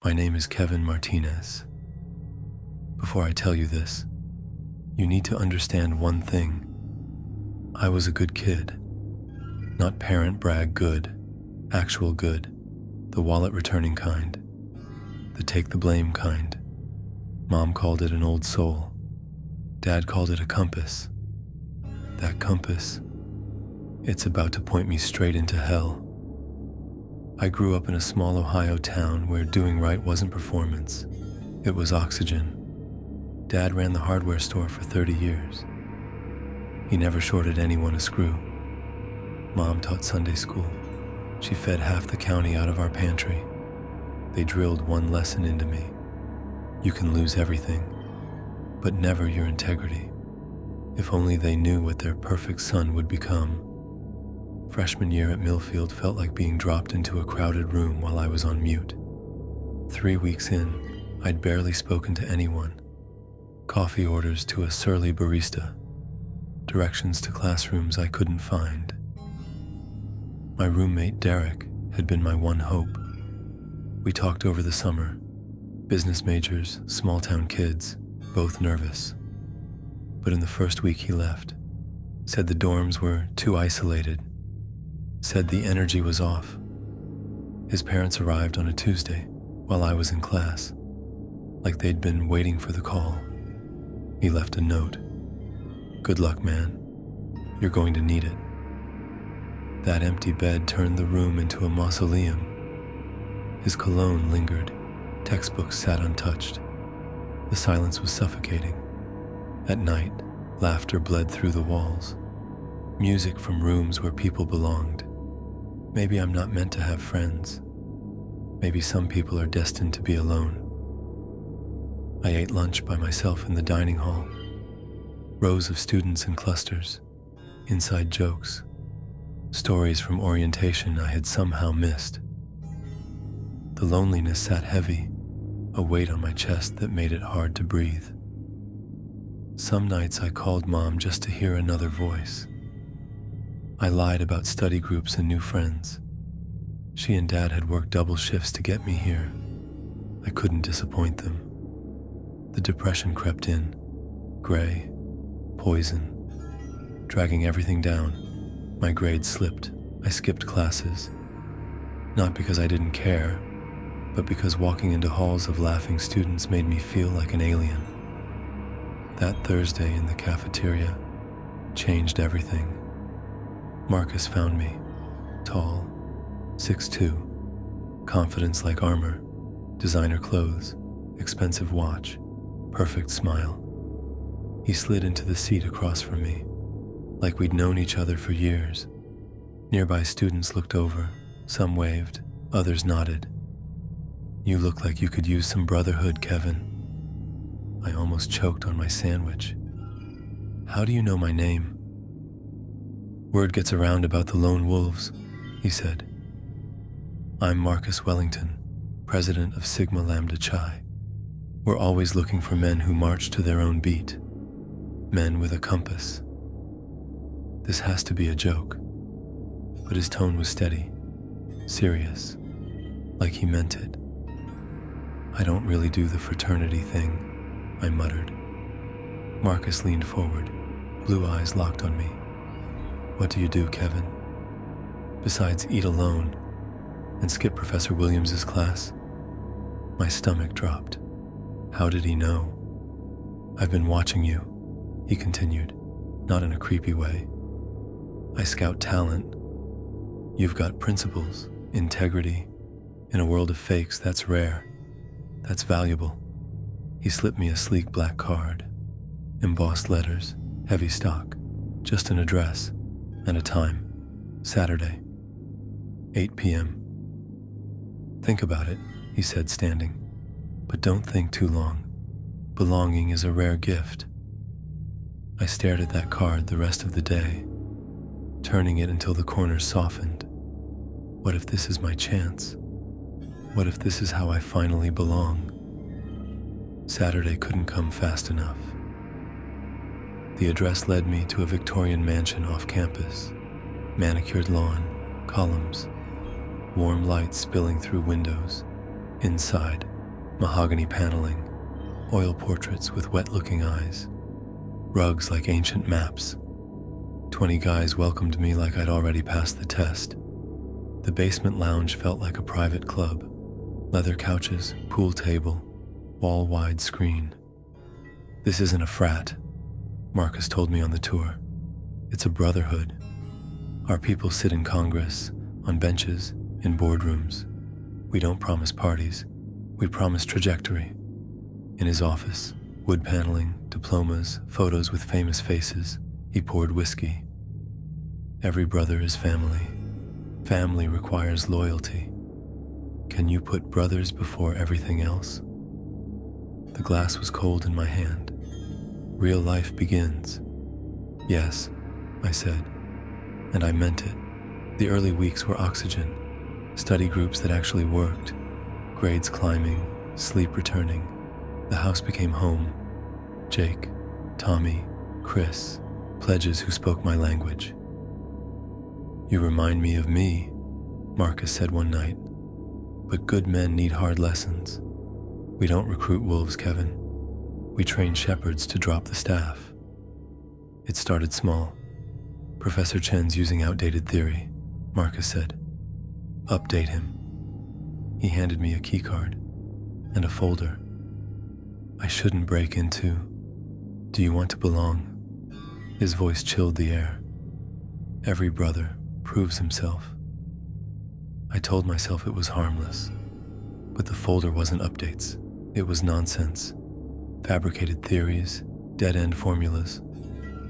My name is Kevin Martinez. Before I tell you this, you need to understand one thing. I was a good kid. Not parent brag good, actual good, the wallet returning kind, the take the blame kind. Mom called it an old soul. Dad called it a compass. That compass, it's about to point me straight into hell. I grew up in a small Ohio town where doing right wasn't performance, it was oxygen. Dad ran the hardware store for 30 years. He never shorted anyone a screw. Mom taught Sunday school. She fed half the county out of our pantry. They drilled one lesson into me. You can lose everything, but never your integrity. If only they knew what their perfect son would become. Freshman year at Millfield felt like being dropped into a crowded room while I was on mute. 3 weeks in, I'd barely spoken to anyone. Coffee orders to a surly barista. Directions to classrooms I couldn't find. My roommate, Derek, had been my one hope. We talked over the summer. Business majors, small-town kids, both nervous. But in the first week he left. Said the dorms were too isolated. Said the energy was off. His parents arrived on a Tuesday while I was in class, like they'd been waiting for the call. He left a note. Good luck, man. You're going to need it. That empty bed turned the room into a mausoleum. His cologne lingered. Textbooks sat untouched. The silence was suffocating. At night, laughter bled through the walls. Music from rooms where people belonged. Maybe I'm not meant to have friends. Maybe some people are destined to be alone. I ate lunch by myself in the dining hall. Rows of students in clusters, inside jokes, stories from orientation I had somehow missed. The loneliness sat heavy, a weight on my chest that made it hard to breathe. Some nights I called Mom just to hear another voice. I lied about study groups and new friends. She and Dad had worked double shifts to get me here. I couldn't disappoint them. The depression crept in, gray, poison, dragging everything down. My grades slipped. I skipped classes. Not because I didn't care, but because walking into halls of laughing students made me feel like an alien. That Thursday in the cafeteria changed everything. Marcus found me, tall, 6'2", confidence like armor, designer clothes, expensive watch, perfect smile. He slid into the seat across from me, like we'd known each other for years. Nearby students looked over, some waved, others nodded. You look like you could use some Brotherhood, Kevin. I almost choked on my sandwich. How do you know my name? Word gets around about the lone wolves, he said. I'm Marcus Wellington, president of Sigma Lambda Chi. We're always looking for men who march to their own beat. Men with a compass. This has to be a joke. But his tone was steady, serious, like he meant it. I don't really do the fraternity thing, I muttered. Marcus leaned forward, blue eyes locked on me. What do you do, Kevin? Besides eat alone and skip Professor Williams's class? My stomach dropped. How did he know? I've been watching you, he continued, not in a creepy way. I scout talent. You've got principles, integrity. In a world of fakes, that's rare. That's valuable. He slipped me a sleek black card. Embossed letters, heavy stock, just an address and a time. Saturday, 8 p.m. Think about it, he said, standing. But don't think too long. Belonging is a rare gift. I stared at that card the rest of the day, turning it until the corners softened. What if this is my chance? What if this is how I finally belong? Saturday couldn't come fast enough. The address led me to a Victorian mansion off campus. Manicured lawn, columns, warm light spilling through windows. Inside, Mahogany paneling, oil portraits with wet-looking eyes, rugs like ancient maps. 20 guys welcomed me like I'd already passed the test. The basement lounge felt like a private club. Leather couches, pool table, wall-wide screen. This isn't a frat, Marcus told me on the tour. It's a brotherhood. Our people sit in Congress, on benches, in boardrooms. We don't promise parties. We promise trajectory. In his office, wood paneling, diplomas, photos with famous faces. He poured whiskey. Every brother is family. Family requires loyalty. Can you put brothers before everything else? The glass was cold in my hand. Real life begins. Yes, I said, and I meant it. The early weeks were oxygen. Study groups that actually worked. Grades climbing, sleep returning. The house became home. Jake, Tommy, Chris, pledges who spoke my language. You remind me of me, Marcus said one night. But good men need hard lessons. We don't recruit wolves, Kevin. We train shepherds to drop the staff. It started small. Professor Chen's using outdated theory, Marcus said. Update him. He handed me a keycard and a folder. I shouldn't break into. Do you want to belong? His voice chilled the air. Every brother proves himself. I told myself it was harmless, but the folder wasn't updates. It was nonsense. Fabricated theories, dead-end formulas.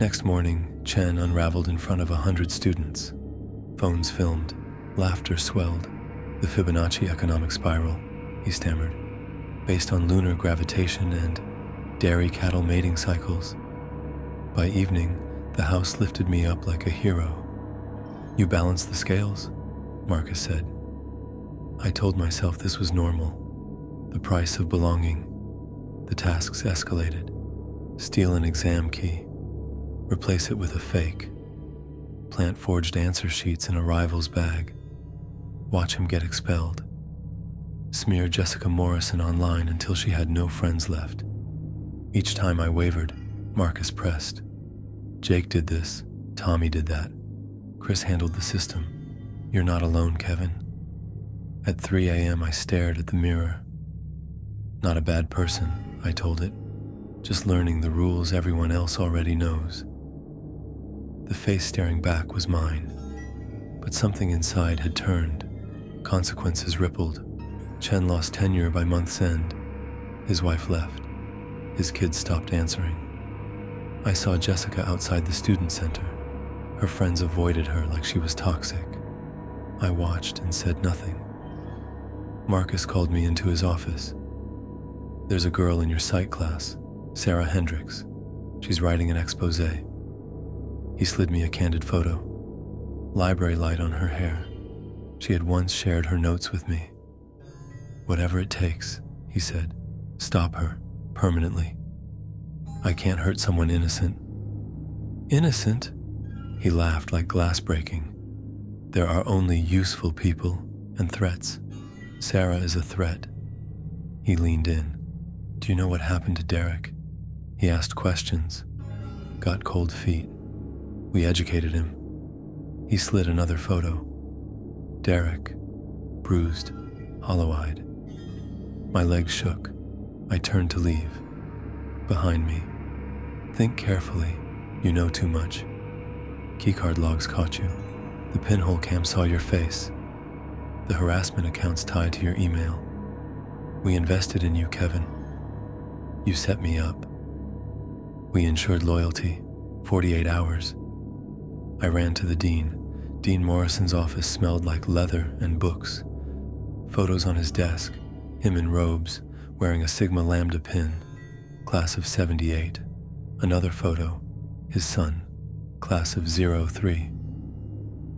Next morning, Chen unraveled in front of 100 students. Phones filmed, laughter swelled. The Fibonacci economic spiral, he stammered, based on lunar gravitation and dairy cattle mating cycles. By evening, the house lifted me up like a hero. You balanced the scales, Marcus said. I told myself this was normal. The price of belonging. The tasks escalated. Steal an exam key. Replace it with a fake. Plant forged answer sheets in a rival's bag. Watch him get expelled. Smear Jessica Morrison online until she had no friends left. Each time I wavered, Marcus pressed. Jake did this. Tommy did that. Chris handled the system. You're not alone, Kevin. At 3 a.m. I stared at the mirror. Not a bad person, I told it. Just learning the rules everyone else already knows. The face staring back was mine, but something inside had turned. Consequences rippled. Chen lost tenure by month's end. His wife left. His kids stopped answering. I saw Jessica outside the student center. Her friends avoided her like she was toxic. I watched and said nothing. Marcus called me into his office. There's a girl in your psych class, Sarah Hendricks. She's writing an expose. He slid me a candid photo. Library light on her hair. She had once shared her notes with me. Whatever it takes, he said. Stop her, permanently. I can't hurt someone innocent. Innocent? He laughed like glass breaking. There are only useful people and threats. Sarah is a threat. He leaned in. Do you know what happened to Derek? He asked questions. Got cold feet. We educated him. He slid another photo. Derek, bruised, hollow-eyed. My legs shook. I turned to leave. Behind me. Think carefully. You know too much. Keycard logs caught you. The pinhole cam saw your face. The harassment account's tied to your email. We invested in you, Kevin. You set me up. We ensured loyalty. 48 hours. I ran to the dean. Dean Morrison's office smelled like leather and books. Photos on his desk. Him in robes, wearing a Sigma Lambda pin. Class of 78. Another photo. His son. Class of 03.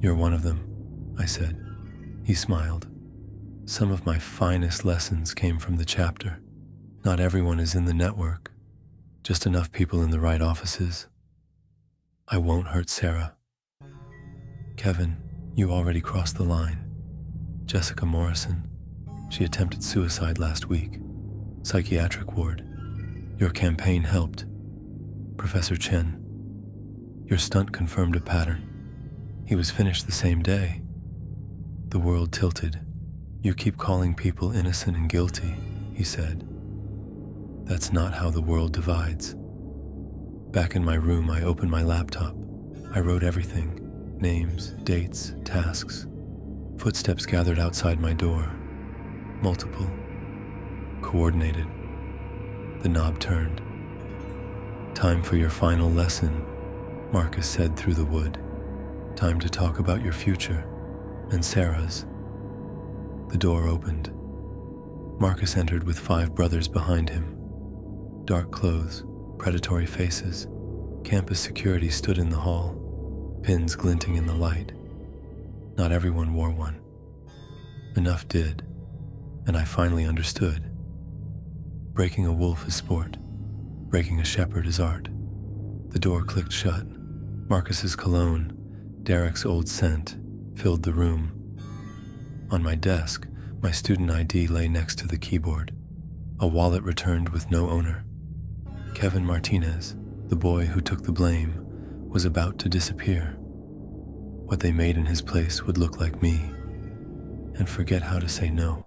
You're one of them, I said. He smiled. Some of my finest lessons came from the chapter. Not everyone is in the network. Just enough people in the right offices. I won't hurt Sarah. Kevin, you already crossed the line. Jessica Morrison. She attempted suicide last week. Psychiatric ward. Your campaign helped. Professor Chen. Your stunt confirmed a pattern. He was finished the same day. The world tilted. You keep calling people innocent and guilty, he said. That's not how the world divides. Back in my room, I opened my laptop. I wrote everything. Names, dates, tasks. Footsteps gathered outside my door. Multiple. Coordinated. The knob turned. Time for your final lesson, Marcus said through the wood. Time to talk about your future and Sarah's. The door opened. Marcus entered with 5 brothers behind him. Dark clothes, predatory faces. Campus security stood in the hall, pins glinting in the light. Not everyone wore one. Enough did, and I finally understood. Breaking a wolf is sport. Breaking a shepherd is art. The door clicked shut. Marcus's cologne, Derek's old scent, filled the room. On my desk, my student ID lay next to the keyboard. A wallet returned with no owner. Kevin Martinez, the boy who took the blame, was about to disappear. What they made in his place would look like me, and forget how to say no.